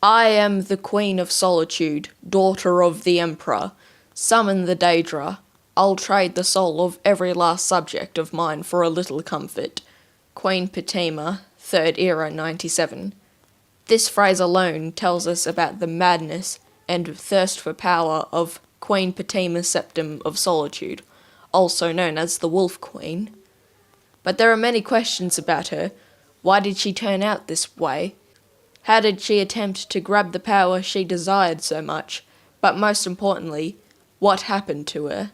I am the Queen of Solitude, daughter of the Emperor. Summon the Daedra. I'll trade the soul of every last subject of mine for a little comfort. Queen Potema, 3rd Era 97. This phrase alone tells us about the madness and thirst for power of Queen Potema Septim of Solitude, also known as the Wolf Queen. But there are many questions about her. Why did she turn out this way? How did she attempt to grab the power she desired so much? But most importantly, what happened to her?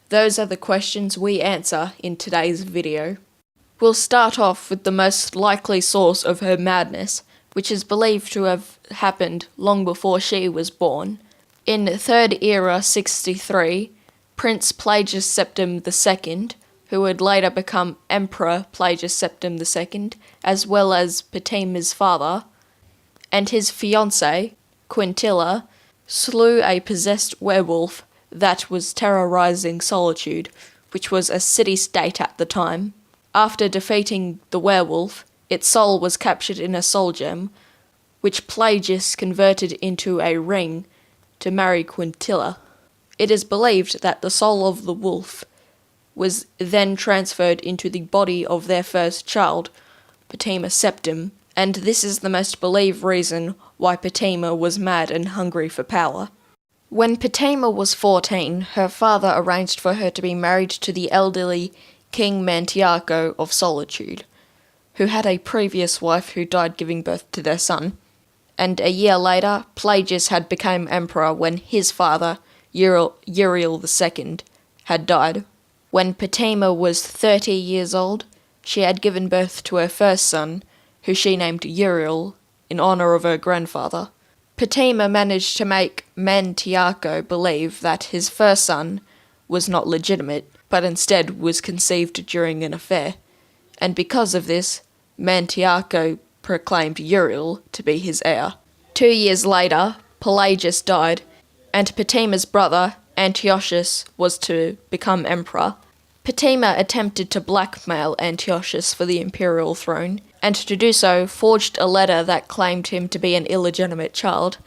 Those are the questions we answer in today's video. We'll start off with the most likely source of her madness, which is believed to have happened long before she was born. In 3rd Era 63, Prince Plagius Septim II, who would later become Emperor Plagius Septim II, as well as Potema's father, and his fiancée, Quintilla, slew a possessed werewolf that was terrorizing Solitude, which was a city-state at the time. After defeating the werewolf, its soul was captured in a soul gem, which Plagius converted into a ring to marry Quintilla. It is believed that the soul of the wolf was then transferred into the body of their first child, Potema Septim, and this is the most believed reason why Potema was mad and hungry for power. When Potema was 14, her father arranged for her to be married to the elderly King Mantiarco of Solitude, who had a previous wife who died giving birth to their son, and a year later, Plagius had become emperor when his father, Uriel II, had died. When Potema was 30 years old, she had given birth to her first son, who she named Uriel, in honor of her grandfather. Potema managed to make Mantiarco believe that his first son was not legitimate, but instead was conceived during an affair, and because of this, Mantiarco proclaimed Uriel to be his heir. 2 years later, Pelagius died, and Potema's brother, Antiochus, was to become emperor. Potema attempted to blackmail Antiochus for the imperial throne, and to do so forged a letter that claimed him to be an illegitimate child.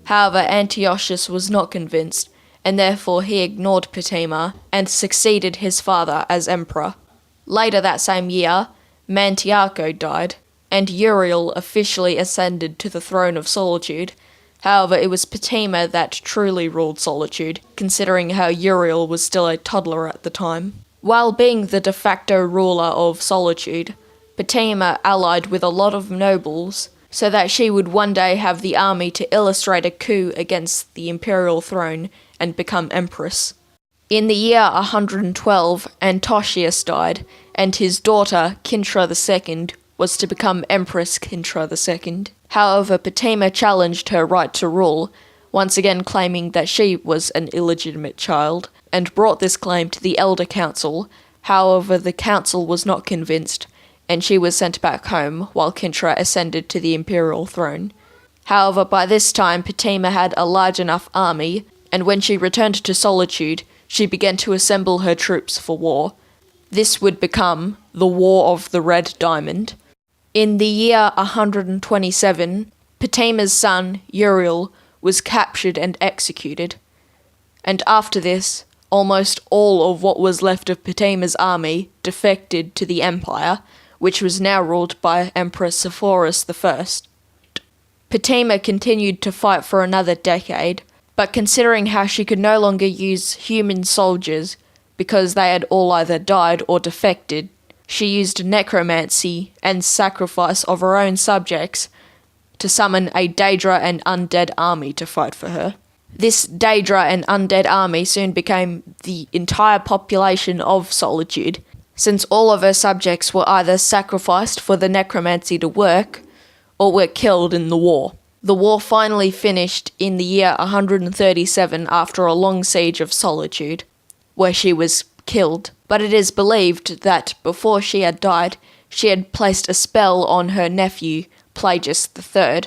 However, Antiochus was not convinced, and therefore he ignored Potema and succeeded his father as emperor. Later that same year, Mantiarco died, and Uriel officially ascended to the throne of Solitude. However, it was Potema that truly ruled Solitude, considering how Uriel was still a toddler at the time. While being the de facto ruler of Solitude, Potema allied with a lot of nobles so that she would one day have the army to illustrate a coup against the imperial throne and become Empress. In the year 112, Antiochus died, and his daughter, Kintra II, was to become Empress Kintra II. However, Potema challenged her right to rule, once again claiming that she was an illegitimate child, and brought this claim to the Elder Council. However, the council was not convinced, and she was sent back home while Kintra ascended to the imperial throne. However, by this time, Potema had a large enough army, and when she returned to Solitude, she began to assemble her troops for war. This would become the War of the Red Diamond. In the year 127, Potema's son, Uriel, was captured and executed. And after this, almost all of what was left of Potema's army defected to the empire, which was now ruled by Empress Sepphoris I. Potema continued to fight for another decade, but considering how she could no longer use human soldiers because they had all either died or defected, she used necromancy and sacrifice of her own subjects to summon a Daedra and undead army to fight for her. This Daedra and undead army soon became the entire population of Solitude, since all of her subjects were either sacrificed for the necromancy to work, or were killed in the war. The war finally finished in the year 137 after a long siege of Solitude, where she was killed, but it is believed that before she had died, she had placed a spell on her nephew, Plagius III,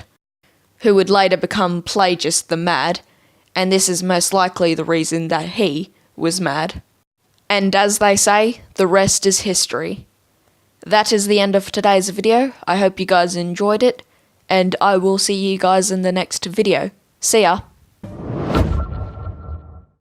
who would later become Plagius the Mad, and this is most likely the reason that he was mad. And as they say, the rest is history. That is the end of today's video. I hope you guys enjoyed it, and I will see you guys in the next video. See ya!